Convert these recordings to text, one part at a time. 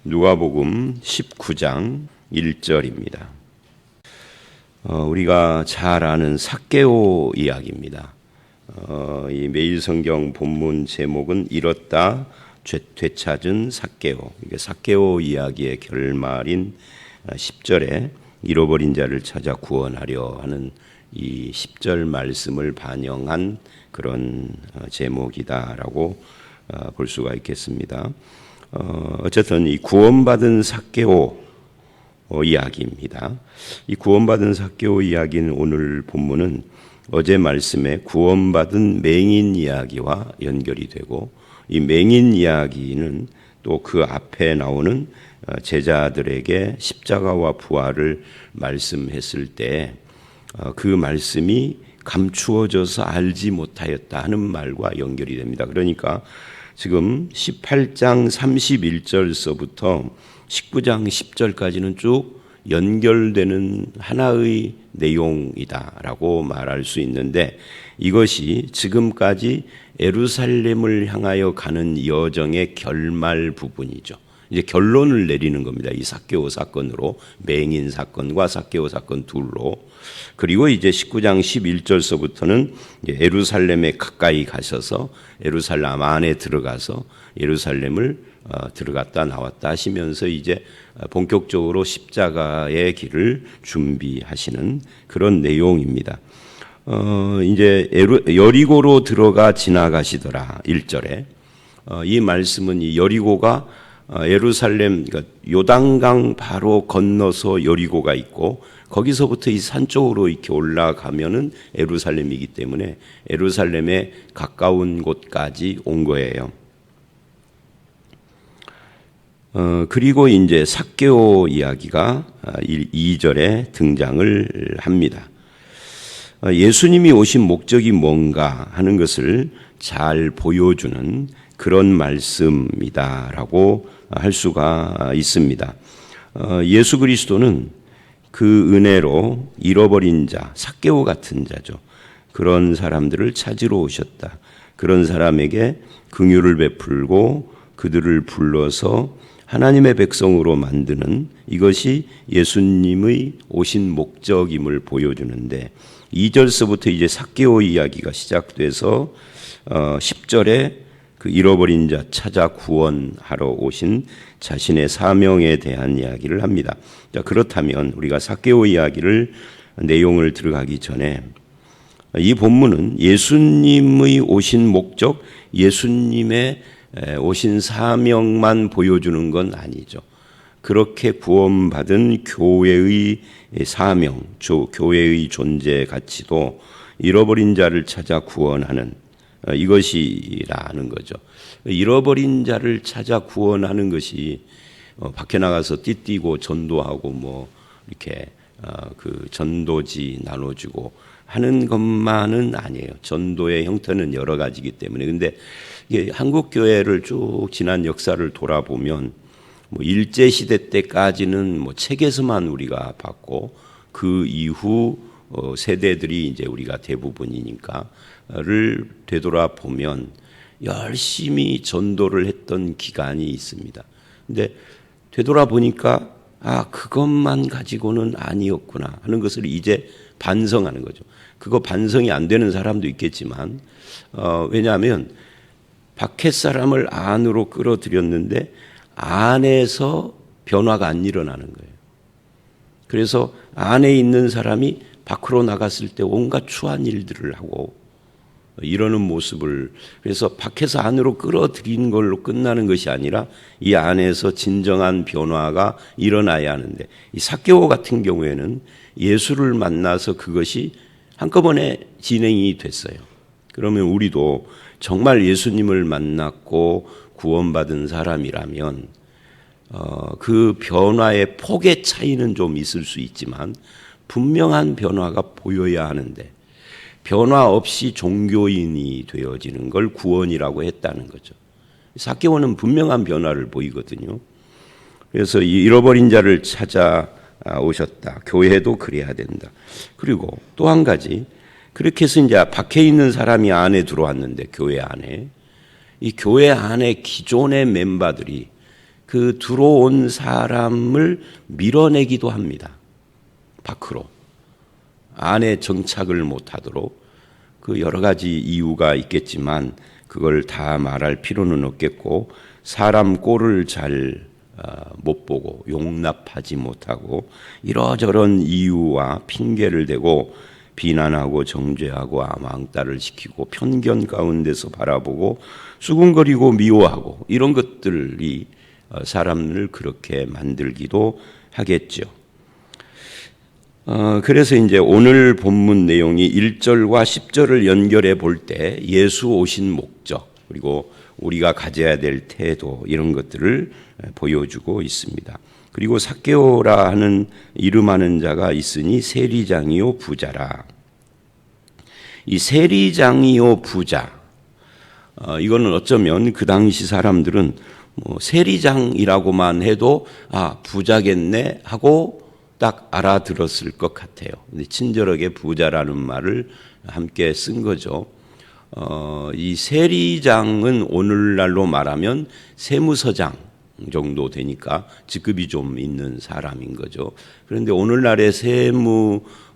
누가복음 19장 1절입니다. 우리가 잘 아는 삭개오 이야기입니다. 이 매일 성경 본문 제목은 잃었다 되찾은 삭개오. 이게 삭개오 이야기의 결말인 10절에 잃어버린 자를 찾아 구원하려 하는 이 10절 말씀을 반영한 그런 제목이다라고 볼 수가 있겠습니다. 어쨌든 이 구원받은 삭개오 이야기입니다. 이 구원받은 삭개오 이야기는 오늘 본문은 어제 말씀에 구원받은 맹인 이야기와 연결이 되고, 이 맹인 이야기는 또 그 앞에 나오는 제자들에게 십자가와 부활을 말씀했을 때 그 말씀이 감추어져서 알지 못하였다 하는 말과 연결이 됩니다. 그러니까 지금 18장 31절서부터 19장 10절까지는 쭉 연결되는 하나의 내용이다라고 말할 수 있는데, 이것이 지금까지 예루살렘을 향하여 가는 여정의 결말 부분이죠. 이제 결론을 내리는 겁니다. 이 삭개오 사건으로, 맹인 사건과 삭개오 사건 둘로. 그리고 이제 19장 11절서부터는 예루살렘에 가까이 가셔서 예루살렘 안에 들어가서 예루살렘을 들어갔다 나왔다 하시면서 이제 본격적으로 십자가의 길을 준비하시는 그런 내용입니다. 이제 여리고로 들어가 지나가시더라 1절에 이 말씀은 이 여리고가 예루살렘, 그러니까 요단강 바로 건너서 여리고가 있고, 거기서부터 이 산 쪽으로 이렇게 올라가면은 예루살렘이기 때문에 예루살렘에 가까운 곳까지 온 거예요. 그리고 이제 삭개오 이야기가 2절에 등장을 합니다. 예수님이 오신 목적이 뭔가 하는 것을 잘 보여주는 그런 말씀이다라고 할 수가 있습니다. 예수 그리스도는 그 은혜로 잃어버린 자, 삭개오 같은 자죠. 그런 사람들을 찾으러 오셨다. 그런 사람에게 긍휼을 베풀고 그들을 불러서 하나님의 백성으로 만드는, 이것이 예수님의 오신 목적임을 보여주는데, 2절서부터 이제 삭개오 이야기가 시작돼서 10절에 그 잃어버린 자 찾아 구원하러 오신 자신의 사명에 대한 이야기를 합니다. 자, 그렇다면 우리가 삭개오 이야기를 내용을 들어가기 전에 이 본문은 예수님의 오신 목적, 예수님의 오신 사명만 보여주는 건 아니죠. 그렇게 구원받은 교회의 사명, 교회의 존재 가치도 잃어버린 자를 찾아 구원하는 이것이라는 거죠. 잃어버린 자를 찾아 구원하는 것이 밖에 나가서 띠뛰고 전도하고 뭐 이렇게 그 전도지 나눠주고 하는 것만은 아니에요. 전도의 형태는 여러 가지이기 때문에. 근데 이게 한국 교회를 쭉 지난 역사를 돌아보면 뭐 일제 시대 때까지는 뭐 책에서만 우리가 봤고, 그 이후 세대들이 이제 우리가 대부분이니까를 되돌아보면 열심히 전도를 했던 기간이 있습니다. 근데 되돌아보니까 그것만 가지고는 아니었구나 하는 것을 이제 반성하는 거죠. 그거 반성이 안 되는 사람도 있겠지만, 왜냐하면 밖에 사람을 안으로 끌어들였는데 안에서 변화가 안 일어나는 거예요. 그래서 안에 있는 사람이 밖으로 나갔을 때 온갖 추한 일들을 하고 이러는 모습을, 그래서 밖에서 안으로 끌어들인 걸로 끝나는 것이 아니라 이 안에서 진정한 변화가 일어나야 하는데, 이 삭개오 같은 경우에는 예수를 만나서 그것이 한꺼번에 진행이 됐어요. 그러면 우리도 정말 예수님을 만났고 구원받은 사람이라면 그 변화의 폭의 차이는 좀 있을 수 있지만 분명한 변화가 보여야 하는데, 변화 없이 종교인이 되어지는 걸 구원이라고 했다는 거죠. 삭개오는 분명한 변화를 보이거든요. 그래서 잃어버린 자를 찾아 오셨다. 교회도 그래야 된다. 그리고 또 한 가지, 그렇게 해서 이제 밖에 있는 사람이 안에 들어왔는데, 교회 안에 이 교회 안에 기존의 멤버들이 그 들어온 사람을 밀어내기도 합니다. 밖으로. 안에 정착을 못하도록. 그 여러 가지 이유가 있겠지만 그걸 다 말할 필요는 없겠고, 사람 꼴을 잘 못 보고 용납하지 못하고 이러저런 이유와 핑계를 대고 비난하고 정죄하고 왕따를 시키고 편견 가운데서 바라보고 수군거리고 미워하고 이런 것들이 사람을 그렇게 만들기도 하겠죠. 그래서 이제 오늘 본문 내용이 1절과 10절을 연결해 볼 때 예수 오신 목적, 그리고 우리가 가져야 될 태도, 이런 것들을 보여주고 있습니다. 그리고 삭개오라 하는 이름하는 자가 있으니 세리장이요 부자라. 이 세리장이요 부자, 이거는 어쩌면 그 당시 사람들은 뭐 세리장이라고만 해도 부자겠네 하고 딱 알아들었을 것 같아요. 근데 친절하게 부자라는 말을 함께 쓴 거죠. 이 세리장은 오늘날로 말하면 세무서장 정도 되니까 직급이 좀 있는 사람인 거죠. 그런데 오늘날의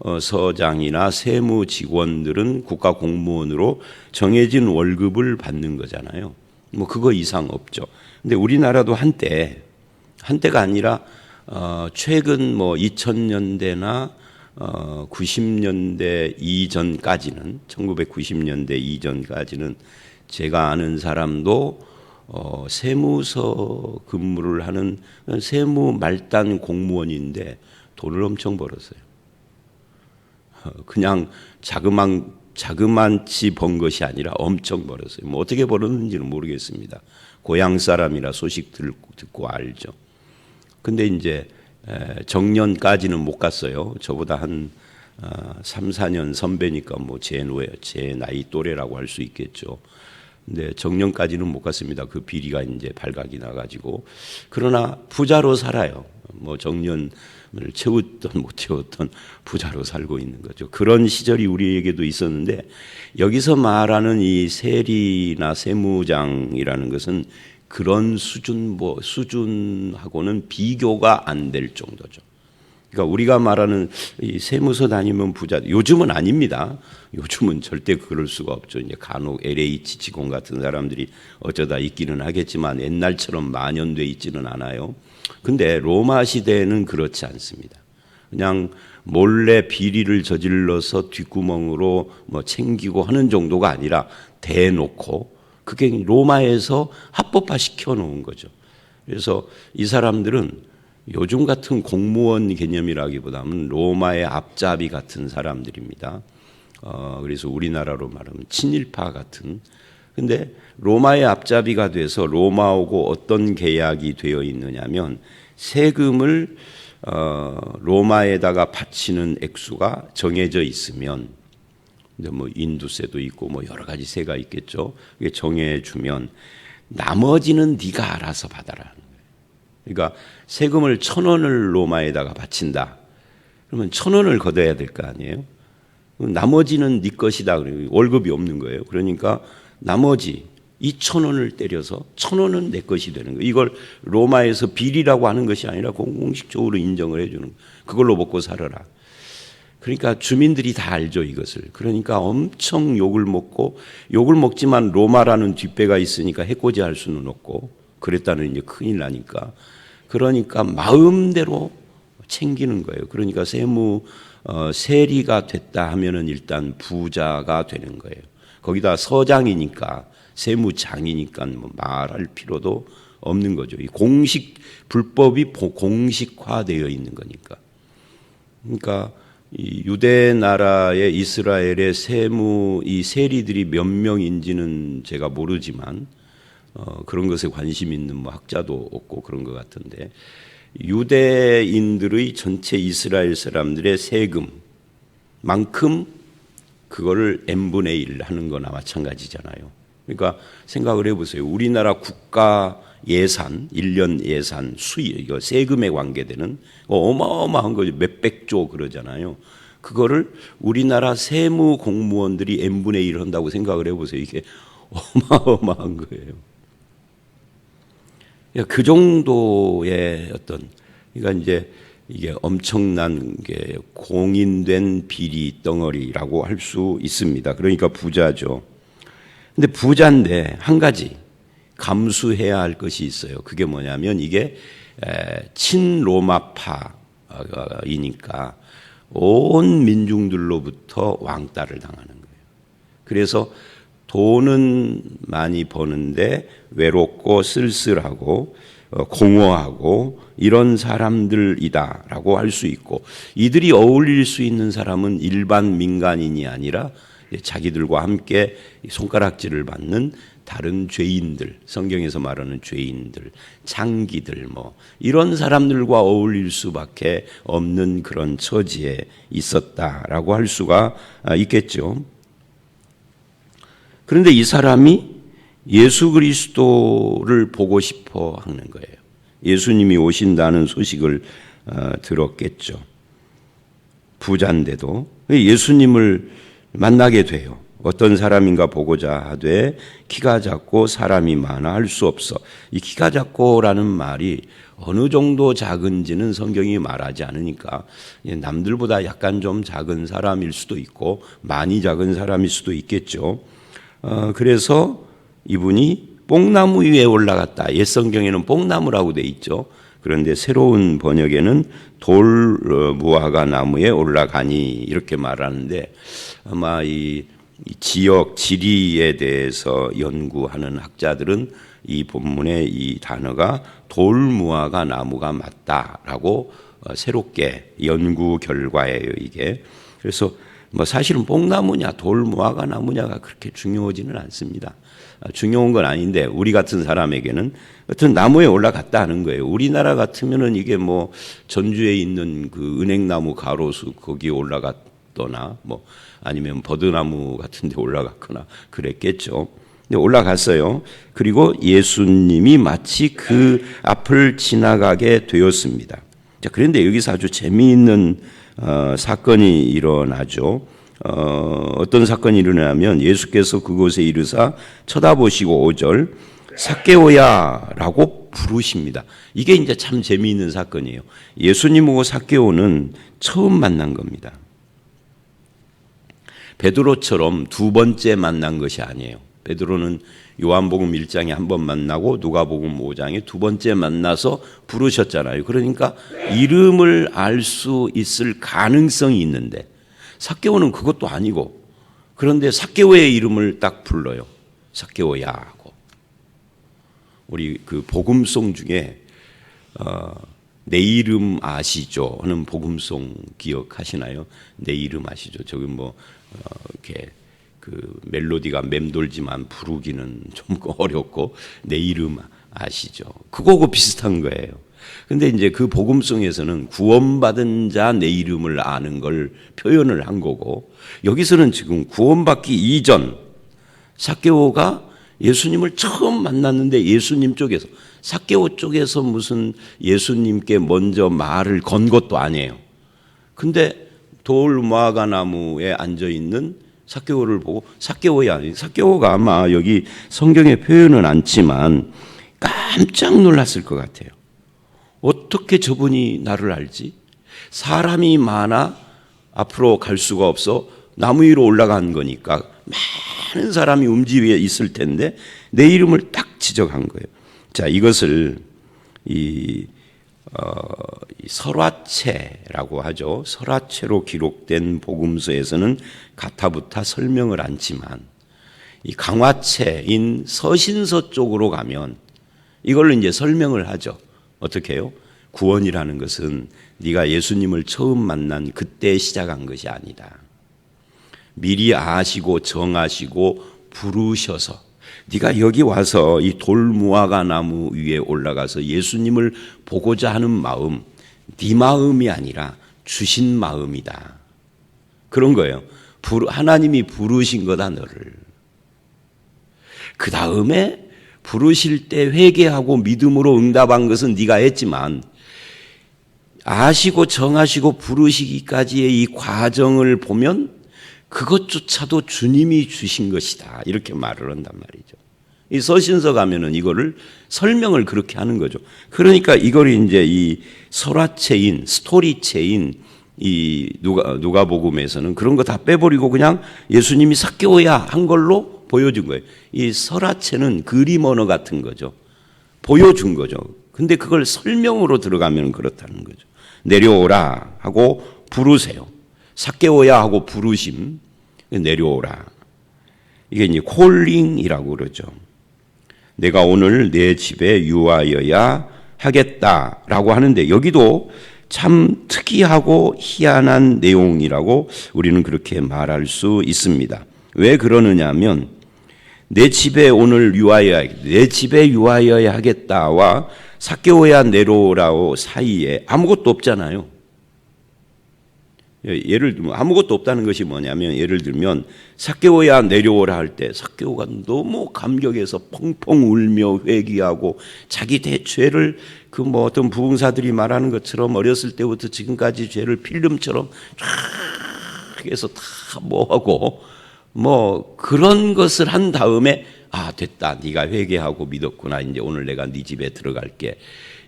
세무서장이나 세무직원들은 국가 공무원으로 정해진 월급을 받는 거잖아요. 뭐 그거 이상 없죠. 근데 우리나라도 한때가 아니라 최근 뭐 2000년대나 90년대 이전까지는, 1990년대 이전까지는 제가 아는 사람도 세무서 근무를 하는 세무 말단 공무원인데 돈을 엄청 벌었어요. 그냥 자그만치 번 것이 아니라 엄청 벌었어요. 뭐 어떻게 벌었는지는 모르겠습니다. 고향 사람이라 소식 듣고 알죠. 근데 이제 정년까지는 못 갔어요. 저보다 한 3, 4년 선배니까 뭐 제 나이 또래라고 할 수 있겠죠. 근데 정년까지는 못 갔습니다. 그 비리가 이제 발각이 나가지고. 그러나 부자로 살아요. 뭐 정년을 채웠던 못 채웠던 부자로 살고 있는 거죠. 그런 시절이 우리에게도 있었는데, 여기서 말하는 이 세리나 세무장이라는 것은 그런 수준하고는 비교가 안 될 정도죠. 그러니까 우리가 말하는 이 세무서 다니면 부자, 요즘은 아닙니다. 요즘은 절대 그럴 수가 없죠. 이제 간혹 LH 직원 같은 사람들이 어쩌다 있기는 하겠지만 옛날처럼 만연돼 있지는 않아요. 근데 로마 시대에는 그렇지 않습니다. 그냥 몰래 비리를 저질러서 뒷구멍으로 뭐 챙기고 하는 정도가 아니라 대놓고, 그게 로마에서 합법화 시켜놓은 거죠. 그래서 이 사람들은 요즘 같은 공무원 개념이라기보다는 로마의 앞잡이 같은 사람들입니다. 그래서 우리나라로 말하면 친일파 같은. 근데 로마의 앞잡이가 돼서 로마하고 어떤 계약이 되어 있느냐면, 세금을 로마에다가 바치는 액수가 정해져 있으면, 뭐 인두세도 있고 뭐 여러 가지 세가 있겠죠. 이게 정해주면 나머지는 네가 알아서 받아라. 그러니까 세금을 1,000원을 로마에다가 바친다. 그러면 1,000원을 걷어야 될 거 아니에요. 나머지는 네 것이다. 월급이 없는 거예요. 그러니까 나머지 2,000원을 때려서 1,000원은 내 것이 되는 거예요. 이걸 로마에서 비리라고 하는 것이 아니라 공식적으로 인정을 해주는 거예요. 그걸로 먹고 살아라. 그러니까 주민들이 다 알죠, 이것을. 그러니까 엄청 욕을 먹지만 로마라는 뒷배가 있으니까 해코지 할 수는 없고, 그랬다는 이제 큰일 나니까. 그러니까 마음대로 챙기는 거예요. 그러니까 세리가 됐다 하면은 일단 부자가 되는 거예요. 거기다 서장이니까, 세무장이니까 뭐 말할 필요도 없는 거죠. 이 불법이 공식화되어 있는 거니까. 그러니까 이 유대 나라의 이스라엘의 이 세리들이 몇 명인지는 제가 모르지만 그런 것에 관심 있는 뭐 학자도 없고 그런 것 같은데, 유대인들의 전체 이스라엘 사람들의 세금만큼 그거를 n분의 1 하는 거나 마찬가지잖아요. 그러니까 생각을 해보세요. 우리나라 국가 예산, 1년 예산, 수입, 이거 세금에 관계되는 어마어마한 거죠. 몇백조 그러잖아요. 그거를 우리나라 세무 공무원들이 n분의 1 한다고 생각을 해보세요. 이게 어마어마한 거예요. 그 정도의 그러니까 이제 이게 엄청난 게 공인된 비리 덩어리라고 할 수 있습니다. 그러니까 부자죠. 근데 부자인데 한 가지 감수해야 할 것이 있어요. 그게 뭐냐면 이게 친로마파이니까 온 민중들로부터 왕따를 당하는 거예요. 그래서 돈은 많이 버는데 외롭고 쓸쓸하고 공허하고 이런 사람들이다라고 할 수 있고, 이들이 어울릴 수 있는 사람은 일반 민간인이 아니라 자기들과 함께 손가락질을 받는 다른 죄인들, 성경에서 말하는 죄인들, 창기들 이런 사람들과 어울릴 수밖에 없는 그런 처지에 있었다라고 할 수가 있겠죠. 그런데 이 사람이 예수 그리스도를 보고 싶어 하는 거예요. 예수님이 오신다는 소식을 들었겠죠. 부자인데도 예수님을 만나게 돼요. 어떤 사람인가 보고자 하되 키가 작고 사람이 많아 할 수 없어. 이 키가 작고라는 말이 어느 정도 작은지는 성경이 말하지 않으니까 남들보다 약간 좀 작은 사람일 수도 있고 많이 작은 사람일 수도 있겠죠. 그래서 이분이 뽕나무 위에 올라갔다. 옛 성경에는 뽕나무라고 돼 있죠. 그런데 새로운 번역에는 돌 무화과 나무에 올라가니 이렇게 말하는데, 아마 이 지역 지리에 대해서 연구하는 학자들은 이 본문의 이 단어가 돌 무화과 나무가 맞다라고 새롭게 연구 결과예요, 이게. 그래서 사실은 뽕나무냐 돌 무화과 나무냐가 그렇게 중요하지는 않습니다. 중요한 건 아닌데 우리 같은 사람에게는 어떤 나무에 올라갔다 하는 거예요. 우리나라 같으면은 이게 전주에 있는 그 은행나무 가로수 거기에 올라갔거나 아니면 버드나무 같은 데 올라갔거나 그랬겠죠. 근데 올라갔어요. 그리고 예수님이 마치 그 앞을 지나가게 되었습니다. 자, 그런데 여기서 아주 재미있는 사건이 일어나죠. 어떤 사건이 일어나면 예수께서 그곳에 이르사 쳐다보시고 5절 삭개오야 라고 부르십니다. 이게 이제 참 재미있는 사건이에요. 예수님하고 삭개오는 처음 만난 겁니다. 베드로처럼 두 번째 만난 것이 아니에요. 베드로는 요한복음 1장에 한 번 만나고 누가복음 5장에 두 번째 만나서 부르셨잖아요. 그러니까 이름을 알 수 있을 가능성이 있는데 삭개오는 그것도 아니고, 그런데 삭개오의 이름을 딱 불러요. 삭개오야 하고. 우리 그 복음송 중에 내 이름 아시죠? 하는 복음송 기억하시나요? 내 이름 아시죠? 저기 이렇게 그 멜로디가 맴돌지만 부르기는 좀 어렵고 내 이름 아시죠? 그거하고 비슷한 거예요. 근데 이제 그 복음송에서는 구원받은 자 내 이름을 아는 걸 표현을 한 거고, 여기서는 지금 구원받기 이전 삭개오가 예수님을 처음 만났는데 예수님 쪽에서, 삭개오 쪽에서 무슨 예수님께 먼저 말을 건 것도 아니에요. 근데 돌 무화과 나무에 앉아 있는 삭개오를 보고 삭개오야. 삭개오가 아마 여기 성경에 표현은 않지만 깜짝 놀랐을 것 같아요. 어떻게 저분이 나를 알지? 사람이 많아 앞으로 갈 수가 없어 나무 위로 올라간 거니까 많은 사람이 움직여 있을 텐데 내 이름을 딱 지적한 거예요. 자, 이것을 설화체라고 하죠. 설화체로 기록된 복음서에서는 가타부타 설명을 않지만 이 강화체인 서신서 쪽으로 가면 이걸로 이제 설명을 하죠. 어떻게 해요? 구원이라는 것은 네가 예수님을 처음 만난 그때 시작한 것이 아니다. 미리 아시고 정하시고 부르셔서 네가 여기 와서 이 돌무화과 나무 위에 올라가서 예수님을 보고자 하는 마음, 네 마음이 아니라 주신 마음이다. 그런 거예요. 하나님이 부르신 거다 너를. 그 다음에 부르실 때 회개하고 믿음으로 응답한 것은 네가 했지만 아시고 정하시고 부르시기까지의 이 과정을 보면 그것조차도 주님이 주신 것이다. 이렇게 말을 한단 말이죠. 이 서신서 가면은 이거를 설명을 그렇게 하는 거죠. 그러니까 이걸 이제 이 설화체인, 스토리체인 이 누가복음에서는 그런 거 다 빼버리고 그냥 예수님이 삭개오야 한 걸로 보여준 거예요. 이 설화체는 그림 언어 같은 거죠. 보여준 거죠. 근데 그걸 설명으로 들어가면 그렇다는 거죠. 내려오라 하고 부르세요. 삭개오야 하고 부르심, 내려오라. 이게 이제 콜링이라고 그러죠. 내가 오늘 내 집에 유하여야 하겠다라고 하는데 여기도 참 특이하고 희한한 내용이라고 우리는 그렇게 말할 수 있습니다. 왜 그러느냐 하면 내 집에 오늘 내 집에 유하여야 하겠다와 삭개오야 내려오라고 사이에 아무것도 없잖아요. 예를 들면 아무것도 없다는 것이 뭐냐면 예를 들면 삭개오야 내려오라 할 때 삭개오가 너무 감격해서 펑펑 울며 회개하고 자기 대죄를 그 뭐 어떤 부흥사들이 말하는 것처럼 어렸을 때부터 지금까지 죄를 필름처럼 쫙 해서 다 뭐하고 뭐 그런 것을 한 다음에 아 됐다 네가 회개하고 믿었구나 이제 오늘 내가 네 집에 들어갈게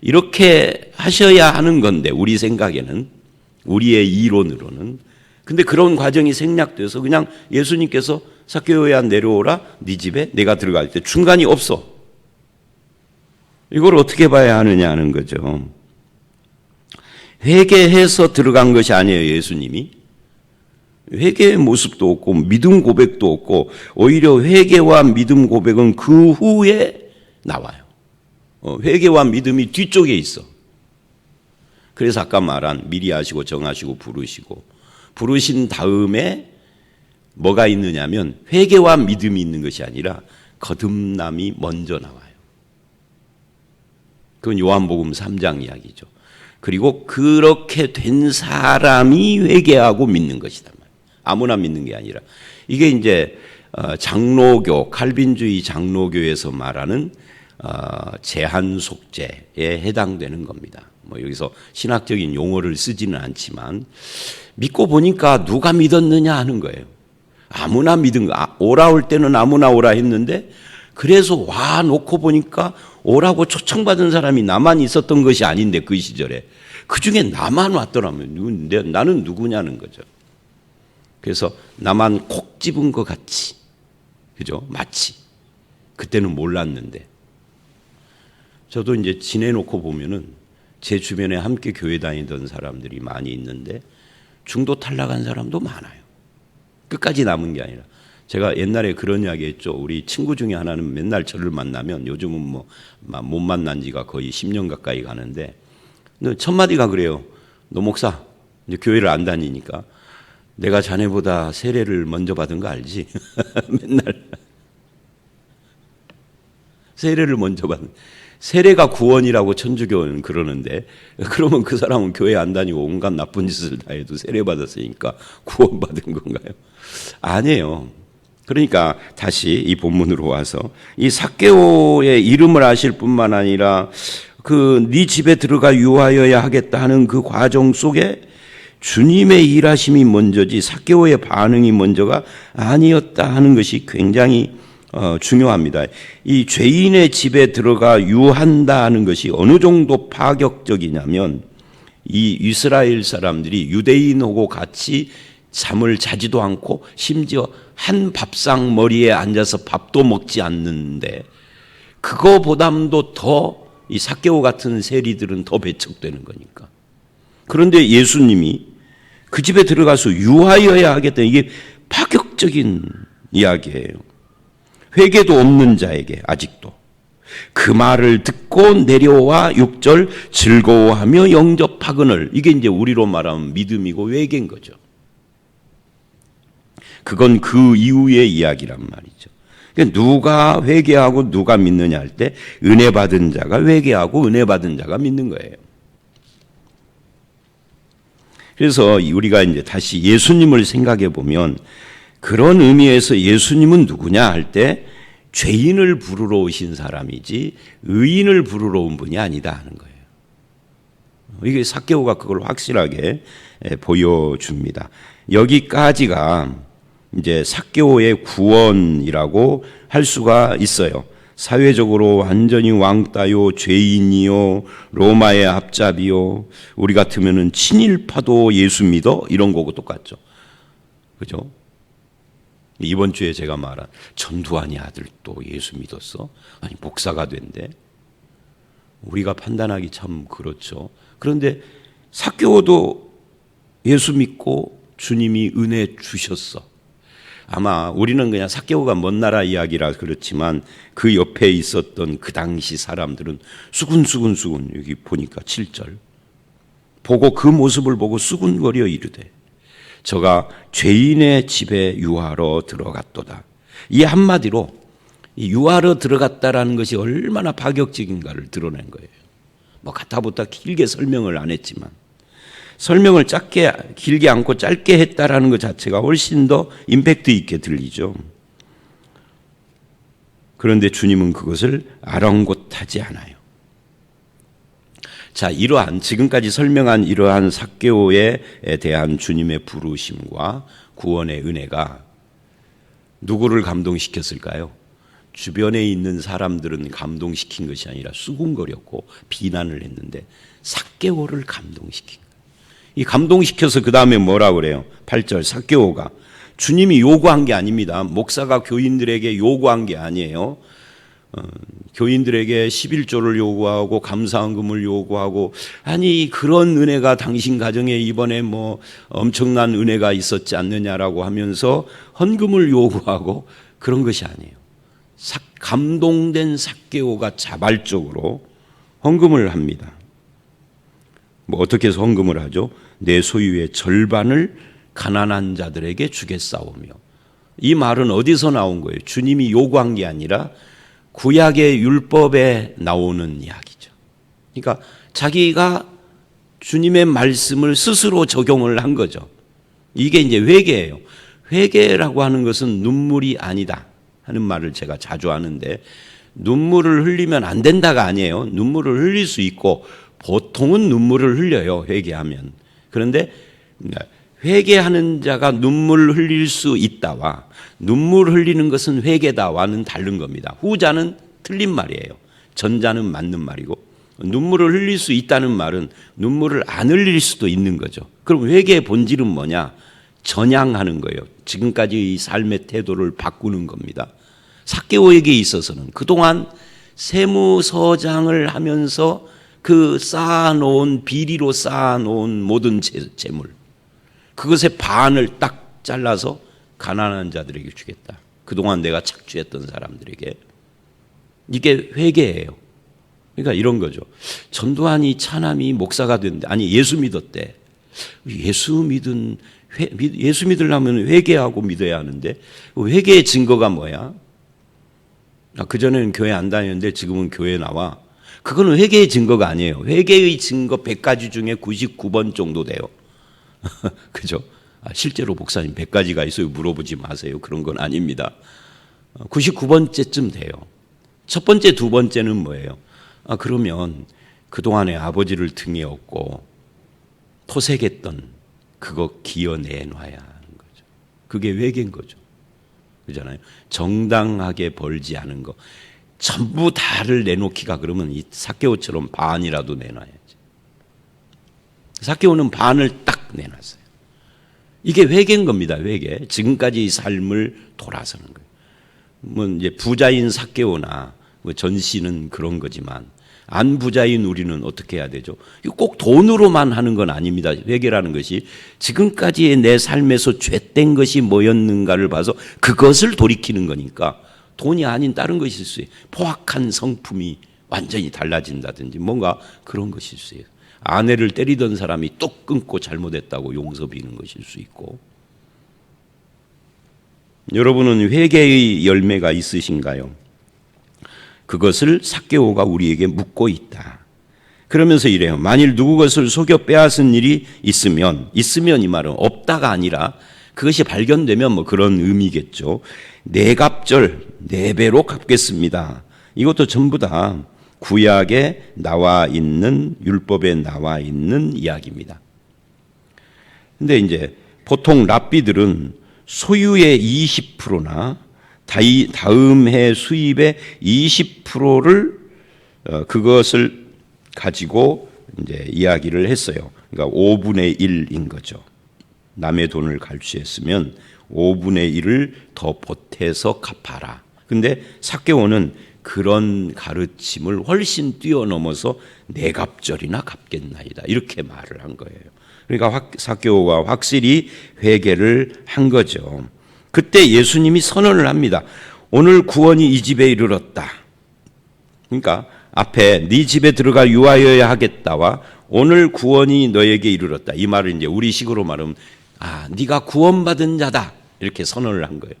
이렇게 하셔야 하는 건데 우리 생각에는 우리의 이론으로는 근데 그런 과정이 생략돼서 그냥 예수님께서 삭개오야 내려오라 네 집에 내가 들어갈 때 중간이 없어. 이걸 어떻게 봐야 하느냐 하는 거죠. 회개해서 들어간 것이 아니에요. 예수님이 회개의 모습도 없고 믿음 고백도 없고 오히려 회개와 믿음 고백은 그 후에 나와요. 회개와 믿음이 뒤쪽에 있어. 그래서 아까 말한 미리 하시고 정하시고 부르시고 부르신 다음에 뭐가 있느냐면 회개와 믿음이 있는 것이 아니라 거듭남이 먼저 나와요. 그건 요한복음 3장 이야기죠. 그리고 그렇게 된 사람이 회개하고 믿는 것이다. 아무나 믿는 게 아니라 이게 이제 장로교 칼빈주의 장로교에서 말하는 제한 속죄에 해당되는 겁니다. 뭐 여기서 신학적인 용어를 쓰지는 않지만 믿고 보니까 누가 믿었느냐 하는 거예요. 아무나 믿은 거. 오라 올 때는 아무나 오라 했는데 그래서 와 놓고 보니까 오라고 초청받은 사람이 나만 있었던 것이 아닌데 그 시절에 그중에 나만 왔더라면 나는 누구냐는 거죠. 그래서 나만 콕 집은 것 같이 그죠? 마치 그때는 몰랐는데 저도 이제 지내놓고 보면은 제 주변에 함께 교회 다니던 사람들이 많이 있는데 중도 탈락한 사람도 많아요. 끝까지 남은 게 아니라 제가 옛날에 그런 이야기 했죠. 우리 친구 중에 하나는 맨날 저를 만나면 요즘은 뭐 못 만난 지가 거의 10년 가까이 가는데 첫 마디가 그래요. 너 목사 이제 교회를 안 다니니까 내가 자네보다 세례를 먼저 받은 거 알지? 맨날 세례를 먼저 받은 세례가 구원이라고 천주교는 그러는데 그러면 그 사람은 교회 안 다니고 온갖 나쁜 짓을 다 해도 세례 받았으니까 구원받은 건가요? 아니에요. 그러니까 다시 이 본문으로 와서 이 삭개오의 이름을 아실 뿐만 아니라 그 네 집에 들어가 유하여야 하겠다 하는 그 과정 속에 주님의 일하심이 먼저지 삭개오의 반응이 먼저가 아니었다 하는 것이 굉장히 중요합니다. 이 죄인의 집에 들어가 유한다 하는 것이 어느 정도 파격적이냐면 이 이스라엘 사람들이 유대인하고 같이 잠을 자지도 않고 심지어 한 밥상 머리에 앉아서 밥도 먹지 않는데 그거보다도 더 이 삭개오 같은 세리들은 더 배척되는 거니까. 그런데 예수님이 그 집에 들어가서 유하여야 하겠다. 이게 파격적인 이야기예요. 회개도 없는 자에게 아직도 그 말을 듣고 내려와 6절 즐거워하며 영접하거늘 이게 이제 우리로 말하면 믿음이고 회개인 거죠. 그건 그 이후의 이야기란 말이죠. 그러니까 누가 회개하고 누가 믿느냐 할 때 은혜 받은 자가 회개하고 은혜 받은 자가 믿는 거예요. 그래서 우리가 이제 다시 예수님을 생각해 보면 그런 의미에서 예수님은 누구냐 할 때 죄인을 부르러 오신 사람이지 의인을 부르러 온 분이 아니다 하는 거예요. 이게 삭개오가 그걸 확실하게 보여줍니다. 여기까지가 이제 삭개오의 구원이라고 할 수가 있어요. 사회적으로 완전히 왕따요, 죄인이요, 로마의 앞잡이요, 우리 같으면은 친일파도 예수 믿어? 이런 거고 똑같죠. 그죠? 이번 주에 제가 말한 전두환이 아들도 예수 믿었어? 아니, 목사가 된대. 우리가 판단하기 참 그렇죠. 그런데 삭개오도 예수 믿고 주님이 은혜 주셨어. 아마 우리는 그냥 삭개오가 먼 나라 이야기라 그렇지만 그 옆에 있었던 그 당시 사람들은 수군수군 여기 보니까 7절 보고 그 모습을 보고 수군거려 이르되 저가 죄인의 집에 유하러 들어갔도다. 이 한마디로 유하러 들어갔다라는 것이 얼마나 파격적인가를 드러낸 거예요. 뭐 가타부타 길게 설명을 안 했지만 설명을 길게 않고 짧게 했다라는 것 자체가 훨씬 더 임팩트 있게 들리죠. 그런데 주님은 그것을 아랑곳하지 않아요. 자, 지금까지 설명한 이러한 삭개오에 대한 주님의 부르심과 구원의 은혜가 누구를 감동시켰을까요? 주변에 있는 사람들은 감동시킨 것이 아니라 수군거렸고 비난을 했는데 삭개오를 감동시킨 거예요. 이 감동시켜서 그 다음에 뭐라고 그래요? 8절 삭개오가 주님이 요구한 게 아닙니다. 목사가 교인들에게 요구한 게 아니에요. 교인들에게 11조를 요구하고 감사헌금을 요구하고 아니 그런 은혜가 당신 가정에 이번에 뭐 엄청난 은혜가 있었지 않느냐라고 하면서 헌금을 요구하고 그런 것이 아니에요. 감동된 삭개오가 자발적으로 헌금을 합니다. 뭐 어떻게 해서 헌금을 하죠? 내 소유의 절반을 가난한 자들에게 주겠사오며. 이 말은 어디서 나온 거예요? 주님이 요구한 게 아니라 구약의 율법에 나오는 이야기죠. 그러니까 자기가 주님의 말씀을 스스로 적용을 한 거죠. 이게 이제 회개예요. 회개라고 하는 것은 눈물이 아니다 하는 말을 제가 자주 하는데 눈물을 흘리면 안 된다가 아니에요. 눈물을 흘릴 수 있고 보통은 눈물을 흘려요. 회개하면. 그런데 회개하는 자가 눈물을 흘릴 수 있다와 눈물 흘리는 것은 회개다와는 다른 겁니다. 후자는 틀린 말이에요. 전자는 맞는 말이고 눈물을 흘릴 수 있다는 말은 눈물을 안 흘릴 수도 있는 거죠. 그럼 회개의 본질은 뭐냐? 전향하는 거예요. 지금까지 이 삶의 태도를 바꾸는 겁니다. 삭개오에게 있어서는 그동안 세무서장을 하면서 그 비리로 쌓아놓은 모든 재물 그것의 반을 딱 잘라서 가난한 자들에게 주겠다. 그동안 내가 착취했던 사람들에게. 이게 회개예요. 그러니까 이런 거죠. 전두환이 차남이 목사가 된대. 아니 예수 믿었대. 예수 믿으려면 회개하고 믿어야 하는데 회개의 증거가 뭐야? 그전에는 교회 안 다녔는데 지금은 교회 나와. 그거는 회개의 증거가 아니에요. 회개의 증거 100가지 중에 99번 정도 돼요. 그죠? 실제로 목사님 100가지가 있어요. 물어보지 마세요. 그런 건 아닙니다. 99번째쯤 돼요. 첫 번째, 두 번째는 뭐예요? 그러면 그동안에 아버지를 등에 업고 토색했던 그거 기어내놔야 하는 거죠. 그게 회개인 거죠. 그잖아요. 정당하게 벌지 않은 거. 전부 다를 내놓기가 그러면 이 삭개오처럼 반이라도 내놔야지. 삭개오는 반을 딱 내놨어요. 이게 회개인 겁니다. 회개. 지금까지 이 삶을 돌아서는 거예요. 뭐 이제 부자인 삭개오나 뭐 전씨는 그런 거지만 안 부자인 우리는 어떻게 해야 되죠? 꼭 돈으로만 하는 건 아닙니다. 회개라는 것이 지금까지의 내 삶에서 죄된 것이 뭐였는가를 봐서 그것을 돌이키는 거니까 돈이 아닌 다른 것일 수 있어요. 포악한 성품이 완전히 달라진다든지 뭔가 그런 것일 수 있어요. 아내를 때리던 사람이 뚝 끊고 잘못했다고 용서 비는 것일 수 있고. 여러분은 회개의 열매가 있으신가요? 그것을 삭개오가 우리에게 묻고 있다. 그러면서 이래요. 만일 누구 것을 속여 빼앗은 일이 있으면 이 말은 없다가 아니라 그것이 발견되면 뭐 그런 의미겠죠. 내갑절 4배로 갚겠습니다. 이것도 전부 다 구약에 나와 있는 율법에 나와 있는 이야기입니다. 근데 이제 보통 랍비들은 소유의 20%나 다음 해 수입의 20%를 그것을 가지고 이제 이야기를 했어요. 그러니까 5분의 1인 거죠. 남의 돈을 갈취했으면 5분의 1을 더 보태서 갚아라. 근데 삭개오는 그런 가르침을 훨씬 뛰어넘어서 네 갑절이나 갚겠나이다. 이렇게 말을 한 거예요. 그러니까 삭개오가 확실히 회개를 한 거죠. 그때 예수님이 선언을 합니다. 오늘 구원이 이 집에 이르렀다. 그러니까 앞에 네 집에 들어가 유하여야 하겠다와 오늘 구원이 너에게 이르렀다. 이 말을 이제 우리식으로 말하면 네가 구원받은 자다. 이렇게 선언을 한 거예요.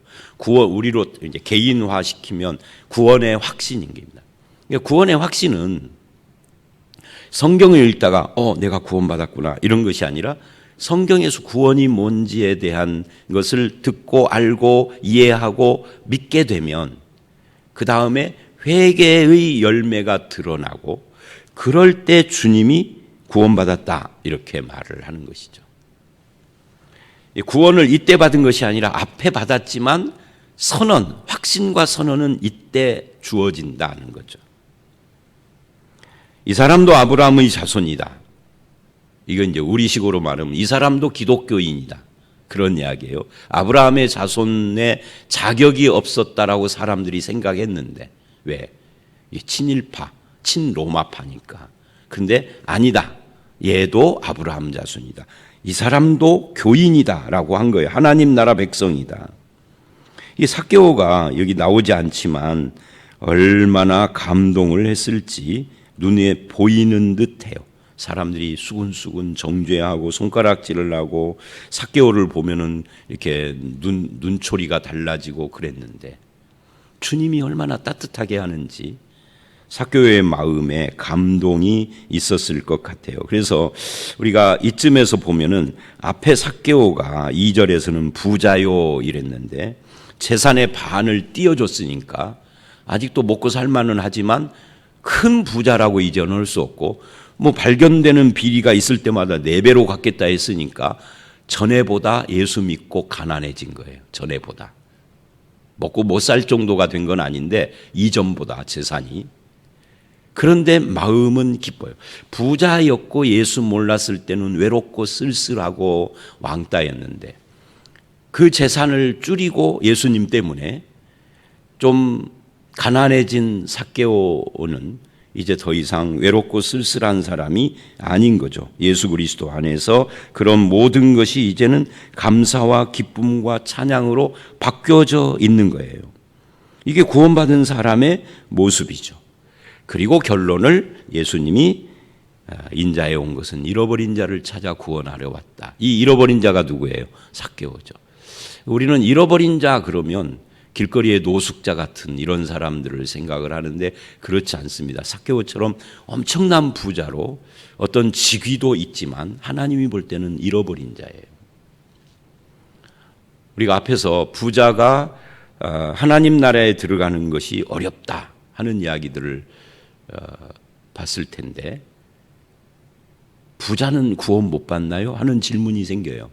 우리로 이제 개인화 시키면 구원의 확신인 겁니다. 그러니까 구원의 확신은 성경을 읽다가 내가 구원받았구나 이런 것이 아니라 성경에서 구원이 뭔지에 대한 것을 듣고 알고 이해하고 믿게 되면 그 다음에 회개의 열매가 드러나고 그럴 때 주님이 구원받았다 이렇게 말을 하는 것이죠. 구원을 이때 받은 것이 아니라 앞에 받았지만 확신과 선언은 이때 주어진다는 거죠. 이 사람도 아브라함의 자손이다. 이건 이제 우리식으로 말하면 이 사람도 기독교인이다. 그런 이야기예요. 아브라함의 자손에 자격이 없었다라고 사람들이 생각했는데 왜? 친일파, 친로마파니까. 근데 아니다. 얘도 아브라함 자손이다. 이 사람도 교인이다라고 한 거예요. 하나님 나라 백성이다. 이 삭개오가 여기 나오지 않지만 얼마나 감동을 했을지 눈에 보이는 듯해요. 사람들이 수군수군 정죄하고 손가락질을 하고 삭개오를 보면은 이렇게 눈초리가 달라지고 그랬는데 주님이 얼마나 따뜻하게 하는지 삭개오의 마음에 감동이 있었을 것 같아요. 그래서 우리가 이쯤에서 보면은 앞에 삭개오가 2절에서는 부자요 이랬는데 재산의 반을 띄워줬으니까 아직도 먹고 살만은 하지만 큰 부자라고 이제 넣을 수 없고 발견되는 비리가 있을 때마다 4배로 갚겠다 했으니까 전에보다 예수 믿고 가난해진 거예요. 전에보다. 먹고 못 살 정도가 된 건 아닌데 이전보다 재산이. 그런데 마음은 기뻐요. 부자였고 예수 몰랐을 때는 외롭고 쓸쓸하고 왕따였는데 그 재산을 줄이고 예수님 때문에 좀 가난해진 삭개오는 이제 더 이상 외롭고 쓸쓸한 사람이 아닌 거죠. 예수 그리스도 안에서 그런 모든 것이 이제는 감사와 기쁨과 찬양으로 바뀌어져 있는 거예요. 이게 구원받은 사람의 모습이죠. 그리고 결론을 예수님이 인자에 온 것은 잃어버린 자를 찾아 구원하려 왔다. 이 잃어버린 자가 누구예요? 삭개오죠. 우리는 잃어버린 자 그러면 길거리의 노숙자 같은 이런 사람들을 생각을 하는데 그렇지 않습니다. 삭개오처럼 엄청난 부자로 어떤 직위도 있지만 하나님이 볼 때는 잃어버린 자예요. 우리가 앞에서 부자가 하나님 나라에 들어가는 것이 어렵다 하는 이야기들을 봤을 텐데 부자는 구원 못 받나요? 하는 질문이 생겨요.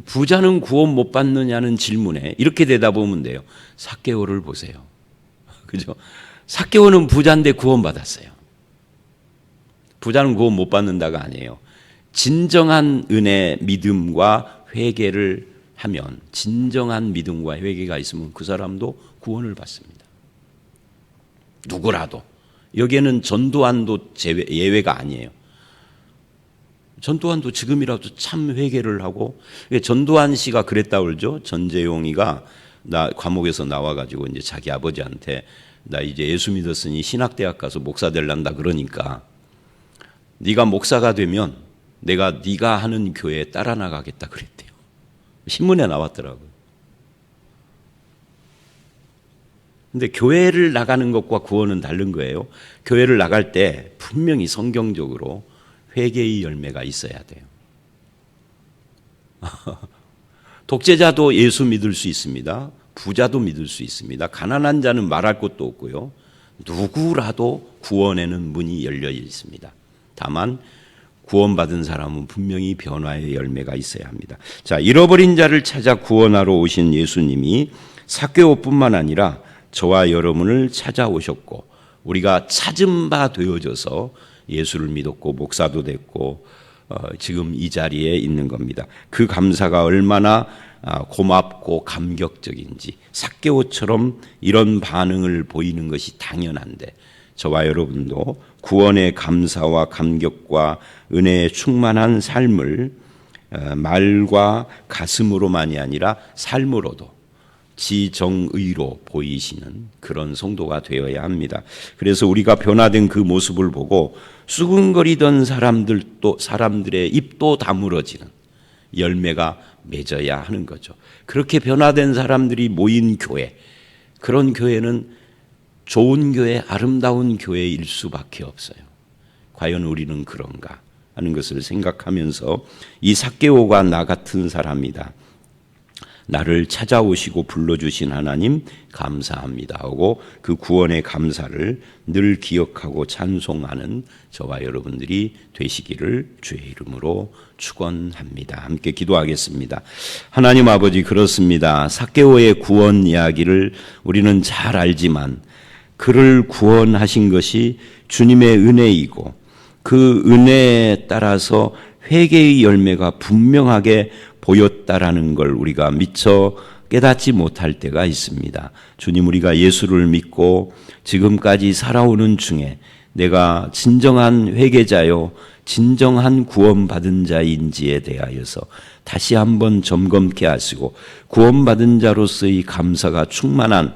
부자는 구원 못 받느냐는 질문에 이렇게 대답하면 돼요. 삭개오를 보세요. 그죠? 삭개오는 부자인데 구원 받았어요. 부자는 구원 못 받는다가 아니에요. 진정한 은혜, 믿음과 회개를 하면 진정한 믿음과 회개가 있으면 그 사람도 구원을 받습니다. 누구라도. 여기에는 전두환도 예외가 아니에요. 전두환도 지금이라도 참 회개를 하고 전두환 씨가 그랬다 그러죠. 전재용이가 감옥에서 나와가지고 이제 자기 아버지한테 나 이제 예수 믿었으니 신학대학 가서 목사 되란다 그러니까 네가 목사가 되면 내가 네가 하는 교회에 따라 나가겠다 그랬대요. 신문에 나왔더라고요. 근데 교회를 나가는 것과 구원은 다른 거예요. 교회를 나갈 때 분명히 성경적으로 회개의 열매가 있어야 돼요. 독재자도 예수 믿을 수 있습니다. 부자도 믿을 수 있습니다. 가난한 자는 말할 것도 없고요. 누구라도 구원에는 문이 열려 있습니다. 다만 구원받은 사람은 분명히 변화의 열매가 있어야 합니다. 자, 잃어버린 자를 찾아 구원하러 오신 예수님이 삭개오뿐만 아니라 저와 여러분을 찾아오셨고 우리가 찾은 바 되어져서 예수를 믿었고 목사도 됐고 지금 이 자리에 있는 겁니다. 그 감사가 얼마나 고맙고 감격적인지 삭개오처럼 이런 반응을 보이는 것이 당연한데 저와 여러분도 구원의 감사와 감격과 은혜에 충만한 삶을 말과 가슴으로만이 아니라 삶으로도 지정의로 보이시는 그런 성도가 되어야 합니다. 그래서 우리가 변화된 그 모습을 보고 수근거리던 사람들의 입도 다물어지는 열매가 맺어야 하는 거죠. 그렇게 변화된 사람들이 모인 교회, 그런 교회는 좋은 교회, 아름다운 교회일 수밖에 없어요. 과연 우리는 그런가 하는 것을 생각하면서 이 삭개오가 나 같은 사람이다. 나를 찾아오시고 불러주신 하나님 감사합니다 하고 그 구원의 감사를 늘 기억하고 찬송하는 저와 여러분들이 되시기를 주의 이름으로 축원합니다. 함께 기도하겠습니다. 하나님 아버지, 그렇습니다. 삭개오의 구원 이야기를 우리는 잘 알지만 그를 구원하신 것이 주님의 은혜이고 그 은혜에 따라서 회개의 열매가 분명하게 보였다라는 걸 우리가 미처 깨닫지 못할 때가 있습니다. 주님, 우리가 예수를 믿고 지금까지 살아오는 중에 내가 진정한 회개자요 진정한 구원받은 자인지에 대하여서 다시 한번 점검케 하시고 구원받은 자로서의 감사가 충만한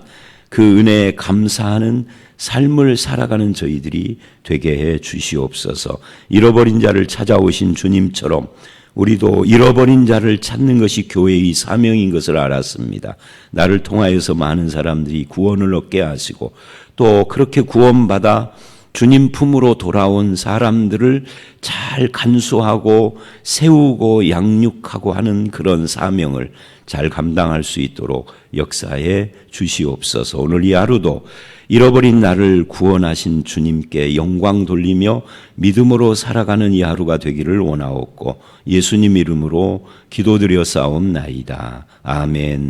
그 은혜에 감사하는 삶을 살아가는 저희들이 되게 해 주시옵소서. 잃어버린 자를 찾아오신 주님처럼 우리도 잃어버린 자를 찾는 것이 교회의 사명인 것을 알았습니다. 나를 통하여서 많은 사람들이 구원을 얻게 하시고 또 그렇게 구원받아 주님 품으로 돌아온 사람들을 잘 간수하고 세우고 양육하고 하는 그런 사명을 잘 감당할 수 있도록 역사해 주시옵소서. 오늘 이 하루도 잃어버린 나를 구원하신 주님께 영광 돌리며 믿음으로 살아가는 이 하루가 되기를 원하옵고 예수님 이름으로 기도드려 싸움나이다. 아멘.